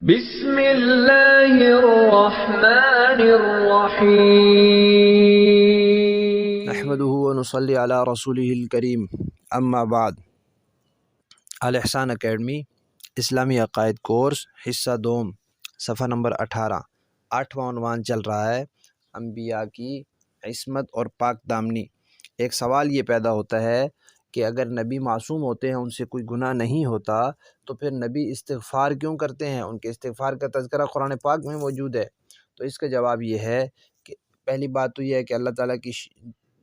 بسم اللہ الرحمن الرحیم۔ نحمده ونصلي على رسوله الکریم، اما بعد۔ الاحسان اکیڈمی اسلامی عقائد کورس حصہ دوم، صفحہ نمبر 18، 8واں عنوان چل رہا ہے انبیاء کی عصمت اور پاک دامنی۔ ایک سوال یہ پیدا ہوتا ہے کہ اگر نبی معصوم ہوتے ہیں، ان سے کوئی گناہ نہیں ہوتا، تو پھر نبی استغفار کیوں کرتے ہیں؟ ان کے استغفار کا تذکرہ قرآن پاک میں موجود ہے۔ تو اس کا جواب یہ ہے کہ پہلی بات تو یہ ہے کہ اللہ تعالیٰ کی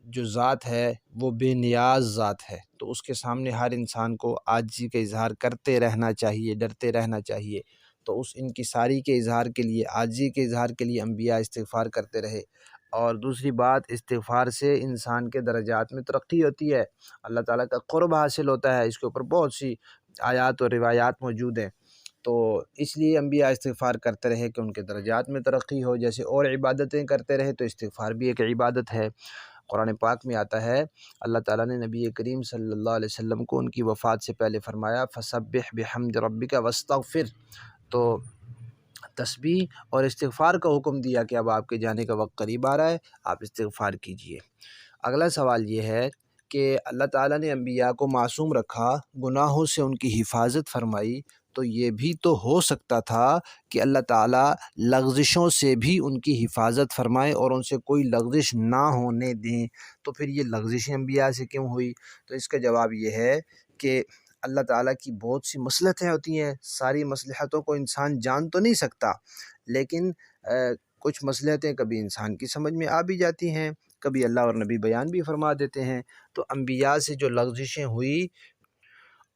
جو ذات ہے وہ بے نیاز ذات ہے، تو اس کے سامنے ہر انسان کو عاجزی کا اظہار کرتے رہنا چاہیے، ڈرتے رہنا چاہیے۔ تو اس انکساری کے اظہار کے لیے، عاجزی کے اظہار کے لیے انبیاء استغفار کرتے رہے۔ اور دوسری بات، استغفار سے انسان کے درجات میں ترقی ہوتی ہے، اللہ تعالیٰ کا قرب حاصل ہوتا ہے۔ اس کے اوپر بہت سی آیات اور روایات موجود ہیں۔ تو اس لیے انبیاء استغفار کرتے رہے کہ ان کے درجات میں ترقی ہو۔ جیسے اور عبادتیں کرتے رہے تو استغفار بھی ایک عبادت ہے۔ قرآن پاک میں آتا ہے، اللہ تعالیٰ نے نبی کریم صلی اللہ علیہ وسلم کو ان کی وفات سے پہلے فرمایا فَسَبِّحْ بِحَمْدِ رَبِّكَ وَاسْتَغْفِرْ۔ تو تسبیح اور استغفار کا حکم دیا کہ اب آپ کے جانے کا وقت قریب آ رہا ہے، آپ استغفار کیجئے۔ اگلا سوال یہ ہے کہ اللہ تعالیٰ نے انبیاء کو معصوم رکھا، گناہوں سے ان کی حفاظت فرمائی، تو یہ بھی تو ہو سکتا تھا کہ اللہ تعالیٰ لغزشوں سے بھی ان کی حفاظت فرمائے اور ان سے کوئی لغزش نہ ہونے دیں۔ تو پھر یہ لغزشیں انبیاء سے کیوں ہوئی؟ تو اس کا جواب یہ ہے کہ اللہ تعالیٰ کی بہت سی مصلحتیں ہوتی ہیں، ساری مصلحتوں کو انسان جان تو نہیں سکتا، لیکن کچھ مصلحتیں کبھی انسان کی سمجھ میں آ بھی جاتی ہیں، کبھی اللہ اور نبی بیان بھی فرما دیتے ہیں۔ تو انبیاء سے جو لغزشیں ہوئی،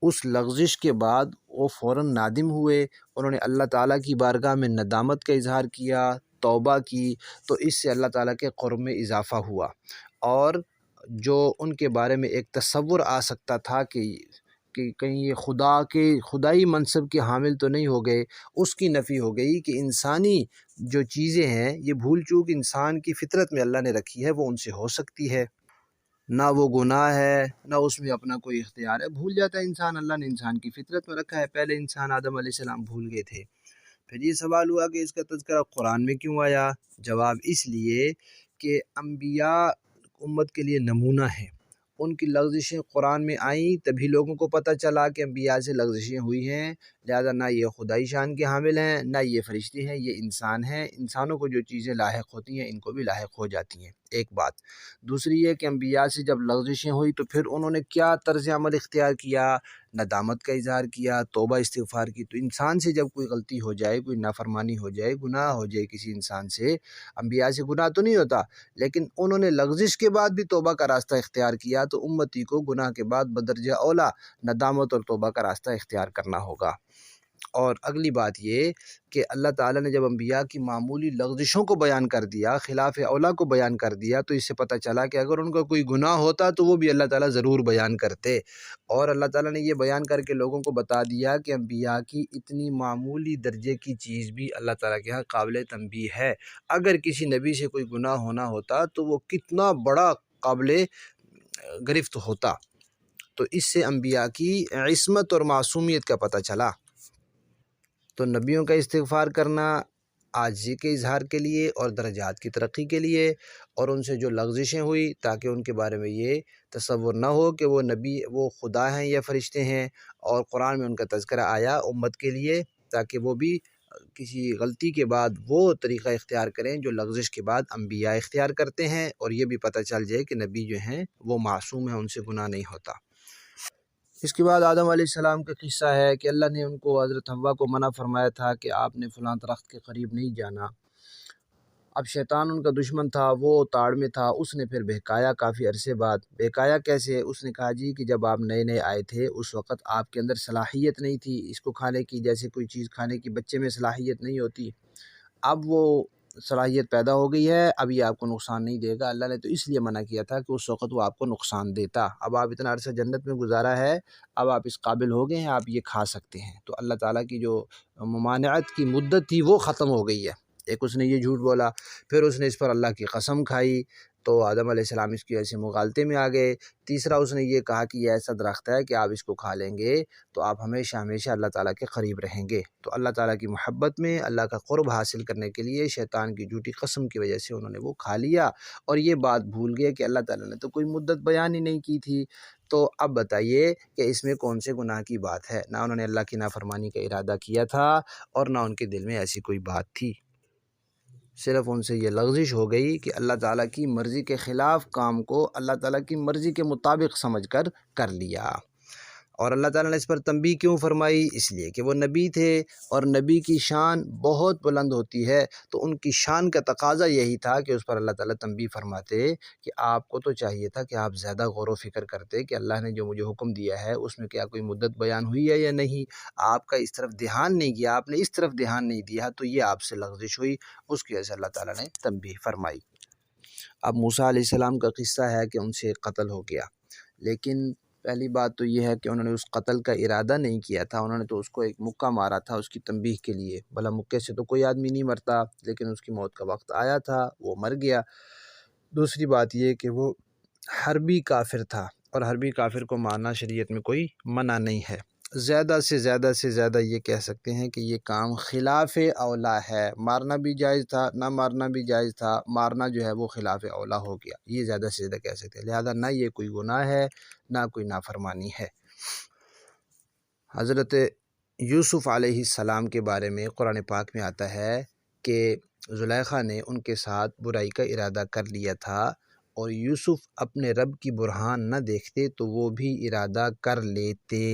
اس لغزش کے بعد وہ فوراً نادم ہوئے، انہوں نے اللہ تعالیٰ کی بارگاہ میں ندامت کا اظہار کیا، توبہ کی، تو اس سے اللہ تعالیٰ کے قرب میں اضافہ ہوا، اور جو ان کے بارے میں ایک تصور آ سکتا تھا کہ کہیں یہ خدائی منصب کے حامل تو نہیں ہو گئے، اس کی نفی ہو گئی کہ انسانی جو چیزیں ہیں، یہ بھول چوک انسان کی فطرت میں اللہ نے رکھی ہے، وہ ان سے ہو سکتی ہے، نہ وہ گناہ ہے نہ اس میں اپنا کوئی اختیار ہے۔ بھول جاتا ہے انسان، اللہ نے انسان کی فطرت میں رکھا ہے۔ پہلے انسان آدم علیہ السلام بھول گئے تھے۔ پھر یہ سوال ہوا کہ اس کا تذکرہ قرآن میں کیوں آیا؟ جواب اس لیے کہ انبیاء امت کے لیے نمونہ ہیں، ان کی لغزشیں قرآن میں آئیں، تبھی لوگوں کو پتہ چلا کہ انبیاء سے لغزشیں ہوئی ہیں، لہذا نہ یہ خدائی شان کے حامل ہیں، نہ یہ فرشتے ہیں، یہ انسان ہیں۔ انسانوں کو جو چیزیں لاحق ہوتی ہیں، ان کو بھی لاحق ہو جاتی ہیں، ایک بات۔ دوسری یہ کہ انبیاء سے جب لغزشیں ہوئی تو پھر انہوں نے کیا طرز عمل اختیار کیا؟ ندامت کا اظہار کیا، توبہ استغفار کی۔ تو انسان سے جب کوئی غلطی ہو جائے، کوئی نافرمانی ہو جائے، گناہ ہو جائے کسی انسان سے، انبیاء سے گناہ تو نہیں ہوتا، لیکن انہوں نے لغزش کے بعد بھی توبہ کا راستہ اختیار کیا، تو امتی کو گناہ کے بعد بدرجہ اولا ندامت اور توبہ کا راستہ اختیار کرنا ہوگا۔ اور اگلی بات یہ کہ اللہ تعالیٰ نے جب انبیاء کی معمولی لغزشوں کو بیان کر دیا، خلاف اولا کو بیان کر دیا، تو اس سے پتہ چلا کہ اگر ان کا کوئی گناہ ہوتا تو وہ بھی اللہ تعالیٰ ضرور بیان کرتے۔ اور اللہ تعالیٰ نے یہ بیان کر کے لوگوں کو بتا دیا کہ انبیاء کی اتنی معمولی درجے کی چیز بھی اللہ تعالیٰ کے ہاں قابل تنبیہ ہے۔ اگر کسی نبی سے کوئی گناہ ہونا ہوتا تو وہ کتنا بڑا قابل گرفت ہوتا۔ تو اس سے انبیاء کی عصمت اور معصومیت کا پتہ چلا۔ تو نبیوں کا استغفار کرنا عاجزی کے اظہار کے لیے اور درجات کی ترقی کے لیے، اور ان سے جو لغزشیں ہوئی تاکہ ان کے بارے میں یہ تصور نہ ہو کہ وہ نبی وہ خدا ہیں یا فرشتے ہیں، اور قرآن میں ان کا تذکرہ آیا امت کے لیے تاکہ وہ بھی کسی غلطی کے بعد وہ طریقہ اختیار کریں جو لغزش کے بعد انبیاء اختیار کرتے ہیں، اور یہ بھی پتہ چل جائے کہ نبی جو ہیں وہ معصوم ہیں، ان سے گناہ نہیں ہوتا۔ اس کے بعد آدم علیہ السلام کا قصہ ہے کہ اللہ نے ان کو، حضرت حوا کو منع فرمایا تھا کہ آپ نے فلاں درخت کے قریب نہیں جانا۔ اب شیطان ان کا دشمن تھا، وہ تاڑ میں تھا، اس نے پھر بہکایا کافی عرصے بعد۔ بہکایا کیسے؟ اس نے کہا جی کہ جب آپ نئے نئے آئے تھے اس وقت آپ کے اندر صلاحیت نہیں تھی اس کو کھانے کی، جیسے کوئی چیز کھانے کی بچے میں صلاحیت نہیں ہوتی، اب وہ صلاحیت پیدا ہو گئی ہے، اب یہ آپ کو نقصان نہیں دے گا۔ اللہ نے تو اس لیے منع کیا تھا کہ اس وقت وہ آپ کو نقصان دیتا۔ اب آپ اتنا عرصہ جنت میں گزارا ہے، اب آپ اس قابل ہو گئے ہیں، آپ یہ کھا سکتے ہیں۔ تو اللہ تعالیٰ کی جو ممانعت کی مدت تھی وہ ختم ہو گئی ہے۔ ایک اس نے یہ جھوٹ بولا، پھر اس نے اس پر اللہ کی قسم کھائی، تو آدم علیہ السلام اس کی وجہ سے مغالطے میں آ گئے۔ تیسرا اس نے یہ کہا کہ یہ ایسا درخت ہے کہ آپ اس کو کھا لیں گے تو آپ ہمیشہ ہمیشہ اللہ تعالیٰ کے قریب رہیں گے۔ تو اللہ تعالیٰ کی محبت میں اللہ کا قرب حاصل کرنے کے لیے شیطان کی جھوٹی قسم کی وجہ سے انہوں نے وہ کھا لیا، اور یہ بات بھول گئے کہ اللہ تعالیٰ نے تو کوئی مدت بیان ہی نہیں کی تھی۔ تو اب بتائیے کہ اس میں کون سے گناہ کی بات ہے؟ نہ انہوں نے اللہ کی نافرمانی کا ارادہ کیا تھا اور نہ ان کے دل میں ایسی کوئی بات تھی، صرف ان سے یہ لغزش ہو گئی کہ اللہ تعالیٰ کی مرضی کے خلاف کام کو اللہ تعالیٰ کی مرضی کے مطابق سمجھ کر لیا۔ اور اللہ تعالیٰ نے اس پر تنبیہ کیوں فرمائی؟ اس لیے کہ وہ نبی تھے اور نبی کی شان بہت بلند ہوتی ہے، تو ان کی شان کا تقاضا یہی تھا کہ اس پر اللہ تعالیٰ تنبیہ فرماتے کہ آپ کو تو چاہیے تھا کہ آپ زیادہ غور و فکر کرتے کہ اللہ نے جو مجھے حکم دیا ہے اس میں کیا کوئی مدت بیان ہوئی ہے یا نہیں۔ آپ کا اس طرف دھیان نہیں کیا، آپ نے اس طرف دھیان نہیں دیا، تو یہ آپ سے لغزش ہوئی، اس کی وجہ سے اللہ تعالیٰ نے تنبیہ فرمائی۔ اب موسیٰ علیہ السلام کا قصہ ہے کہ ان سے قتل ہو گیا، لیکن پہلی بات تو یہ ہے کہ انہوں نے اس قتل کا ارادہ نہیں کیا تھا، انہوں نے تو اس کو ایک مکہ مارا تھا اس کی تنبیہ کے لیے۔ بھلا مکے سے تو کوئی آدمی نہیں مرتا، لیکن اس کی موت کا وقت آیا تھا، وہ مر گیا۔ دوسری بات یہ کہ وہ حربی کافر تھا، اور حربی کافر کو مارنا شریعت میں کوئی منع نہیں ہے۔ زیادہ سے زیادہ یہ کہہ سکتے ہیں کہ یہ کام خلاف اولا ہے، مارنا بھی جائز تھا، نہ مارنا بھی جائز تھا، مارنا جو ہے وہ خلاف اولا ہو گیا، یہ زیادہ سے زیادہ کہہ سکتے ہیں۔ لہذا نہ یہ کوئی گناہ ہے نہ کوئی نافرمانی ہے۔ حضرت یوسف علیہ السلام کے بارے میں قرآن پاک میں آتا ہے کہ زلیخا نے ان کے ساتھ برائی کا ارادہ کر لیا تھا، اور یوسف اپنے رب کی برہان نہ دیکھتے تو وہ بھی ارادہ کر لیتے۔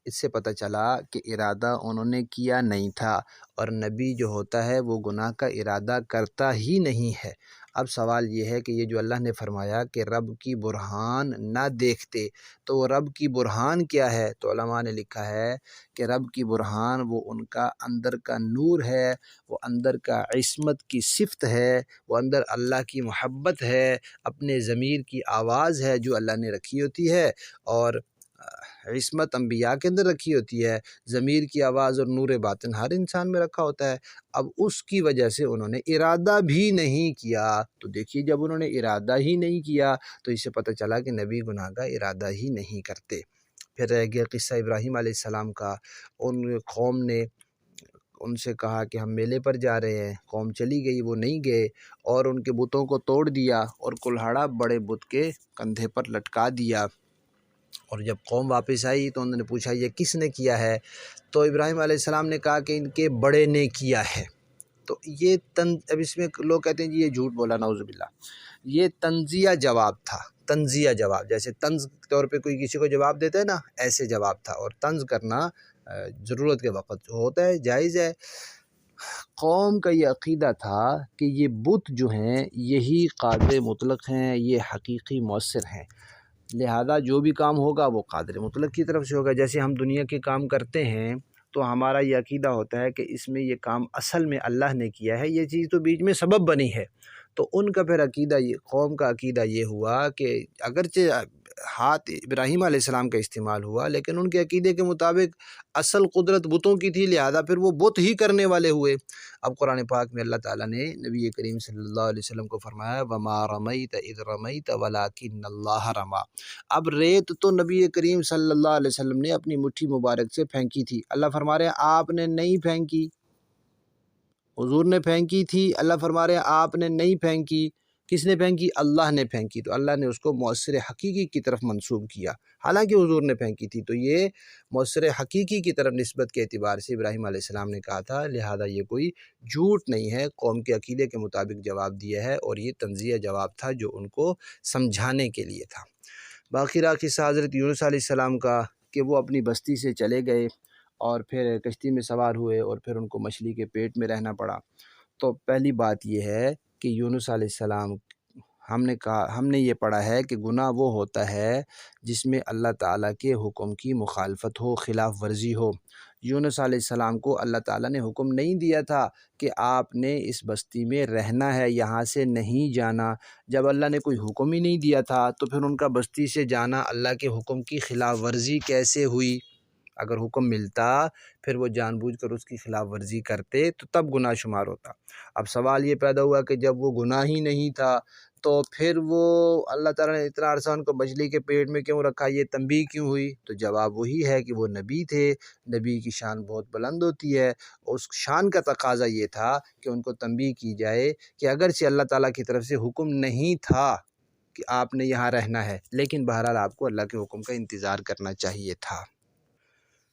اس سے پتہ چلا کہ ارادہ انہوں نے کیا نہیں تھا، اور نبی جو ہوتا ہے وہ گناہ کا ارادہ کرتا ہی نہیں ہے۔ اب سوال یہ ہے کہ یہ جو اللہ نے فرمایا کہ رب کی برہان نہ دیکھتے، تو وہ رب کی برہان کیا ہے؟ تو علماء نے لکھا ہے کہ رب کی برہان وہ ان کا اندر کا نور ہے، وہ اندر کا عصمت کی صفت ہے، وہ اندر اللہ کی محبت ہے، اپنے ضمیر کی آواز ہے جو اللہ نے رکھی ہوتی ہے، اور عصمت انبیاء کے اندر رکھی ہوتی ہے، ضمیر کی آواز اور نور باطن ہر انسان میں رکھا ہوتا ہے۔ اب اس کی وجہ سے انہوں نے ارادہ بھی نہیں کیا، تو دیکھیے جب انہوں نے ارادہ ہی نہیں کیا تو اس سے پتہ چلا کہ نبی گناہ کا ارادہ ہی نہیں کرتے۔ پھر رہ گیا قصہ ابراہیم علیہ السلام کا۔ ان قوم نے ان سے کہا کہ ہم میلے پر جا رہے ہیں، قوم چلی گئی، وہ نہیں گئے، اور ان کے بتوں کو توڑ دیا اور کلہاڑا بڑے بت کے کندھے پر لٹکا دیا۔ اور جب قوم واپس آئی تو انہوں نے پوچھا یہ کس نے کیا ہے؟ تو ابراہیم علیہ السلام نے کہا کہ ان کے بڑے نے کیا ہے۔ تو یہ اب اس میں لوگ کہتے ہیں جی یہ جھوٹ بولا، نعوذ باللہ۔ یہ تنزیہ جواب تھا، تنزیہ جواب، جیسے طنز کے طور پہ کوئی کسی کو جواب دیتا ہے نا، ایسے جواب تھا۔ اور طنز کرنا ضرورت کے وقت ہوتا ہے، جائز ہے۔ قوم کا یہ عقیدہ تھا کہ یہ بت جو ہیں یہی قادر مطلق ہیں، یہ حقیقی مؤثر ہیں، لہذا جو بھی کام ہوگا وہ قادر مطلق کی طرف سے ہوگا۔ جیسے ہم دنیا کے کام کرتے ہیں تو ہمارا یہ عقیدہ ہوتا ہے کہ اس میں یہ کام اصل میں اللہ نے کیا ہے، یہ چیز تو بیچ میں سبب بنی ہے۔ تو ان کا پھر عقیدہ، یہ قوم کا عقیدہ یہ ہوا کہ اگرچہ ہاتھ ابراہیم علیہ السلام کا استعمال ہوا، لیکن ان کے عقیدے کے مطابق اصل قدرت بتوں کی تھی، لہذا پھر وہ بت ہی کرنے والے ہوئے۔ اب قرآن پاک میں اللہ تعالیٰ نے نبی کریم صلی اللہ علیہ وسلم کو فرمایا وَمَا رَمَيْتَ إِذْ رَمَيْتَ وَلَكِنَّ اللَّهَ رَمَى۔ اب ریت تو نبی کریم صلی اللہ علیہ وسلم نے اپنی مٹھی مبارک سے پھینکی تھی، اللہ فرما رہے ہیں آپ نے نہیں پھینکی، حضور نے پھینکی تھی، اللہ فرما رہے ہیں آپ نے نہیں پھینکی۔ کس نے پھینکی؟ اللہ نے پھینکی، تو اللہ نے اس کو مؤثر حقیقی کی طرف منسوب کیا، حالانکہ حضور نے پھینکی تھی۔ تو یہ مؤثر حقیقی کی طرف نسبت کے اعتبار سے ابراہیم علیہ السلام نے کہا تھا، لہذا یہ کوئی جھوٹ نہیں ہے، قوم کے عقیدے کے مطابق جواب دیا ہے، اور یہ تنزیہ جواب تھا جو ان کو سمجھانے کے لیے تھا۔ باقی رہا قصہ حضرت یونس علیہ السلام کا کہ وہ اپنی بستی سے چلے گئے اور پھر کشتی میں سوار ہوئے، اور پھر ان کو مچھلی کے پیٹ میں رہنا پڑا۔ تو پہلی بات یہ ہے کہ یونس علیہ السلام، ہم نے یہ پڑھا ہے کہ گناہ وہ ہوتا ہے جس میں اللہ تعالیٰ کے حکم کی مخالفت ہو، خلاف ورزی ہو۔ یونس علیہ السلام کو اللہ تعالیٰ نے حکم نہیں دیا تھا کہ آپ نے اس بستی میں رہنا ہے، یہاں سے نہیں جانا۔ جب اللہ نے کوئی حکم ہی نہیں دیا تھا تو پھر ان کا بستی سے جانا اللہ کے حکم کی خلاف ورزی کیسے ہوئی؟ اگر حکم ملتا پھر وہ جان بوجھ کر اس کی خلاف ورزی کرتے تو تب گناہ شمار ہوتا۔ اب سوال یہ پیدا ہوا کہ جب وہ گناہ ہی نہیں تھا تو پھر وہ اللہ تعالیٰ نے اتنا عرصہ ان کو مچھلی کے پیٹ میں کیوں رکھا، یہ تنبیہ کیوں ہوئی؟ تو جواب وہی ہے کہ وہ نبی تھے، نبی کی شان بہت بلند ہوتی ہے، اس شان کا تقاضا یہ تھا کہ ان کو تنبیہ کی جائے کہ اگرچہ اللہ تعالیٰ کی طرف سے حکم نہیں تھا کہ آپ نے یہاں رہنا ہے، لیکن بہرحال آپ کو اللہ کے حکم کا انتظار کرنا چاہیے تھا۔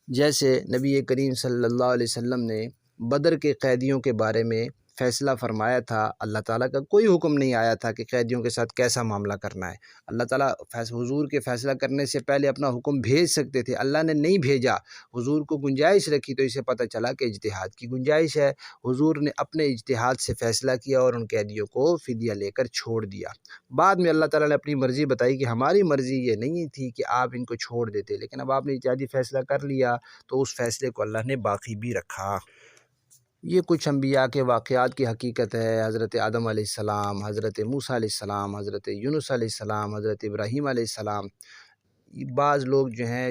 جیسے نبی کریم صلی اللہ علیہ وسلم نے بدر کے قیدیوں کے بارے میں فیصلہ فرمایا تھا، اللہ تعالیٰ کا کوئی حکم نہیں آیا تھا کہ قیدیوں کے ساتھ کیسا معاملہ کرنا ہے۔ اللہ تعالیٰ حضور کے فیصلہ کرنے سے پہلے اپنا حکم بھیج سکتے تھے، اللہ نے نہیں بھیجا، حضور کو گنجائش رکھی، تو اسے پتہ چلا کہ اجتہاد کی گنجائش ہے، حضور نے اپنے اجتہاد سے فیصلہ کیا اور ان قیدیوں کو فدیہ لے کر چھوڑ دیا۔ بعد میں اللہ تعالیٰ نے اپنی مرضی بتائی کہ ہماری مرضی یہ نہیں تھی کہ آپ ان کو چھوڑ دیتے، لیکن اب آپ نے اجتہادی فیصلہ کر لیا تو اس فیصلے کو اللہ نے باقی بھی رکھا۔ یہ کچھ انبیاء کے واقعات کی حقیقت ہے۔ حضرت آدم علیہ السلام، حضرت موسیٰ علیہ السلام، حضرت یونس علیہ السلام، حضرت ابراہیم علیہ السلام۔ بعض لوگ جو ہیں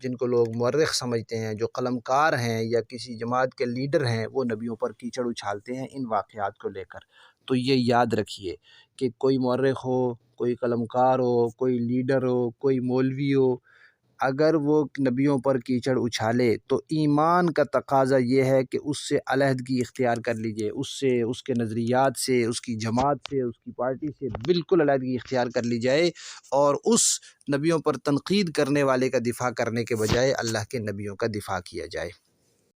جن کو لوگ مورخ سمجھتے ہیں، جو قلم کار ہیں یا کسی جماعت کے لیڈر ہیں، وہ نبیوں پر کیچڑ اچھالتے ہیں ان واقعات کو لے کر۔ تو یہ یاد رکھیے کہ کوئی مورخ ہو، کوئی قلم کار ہو، کوئی لیڈر ہو، کوئی مولوی ہو، اگر وہ نبیوں پر کیچڑ اچھالے تو ایمان کا تقاضا یہ ہے کہ اس سے علیحدگی اختیار کر لیجئے، اس سے، اس کے نظریات سے، اس کی جماعت سے، اس کی پارٹی سے بالکل علیحدگی اختیار کر لی جائے، اور اس نبیوں پر تنقید کرنے والے کا دفاع کرنے کے بجائے اللہ کے نبیوں کا دفاع کیا جائے۔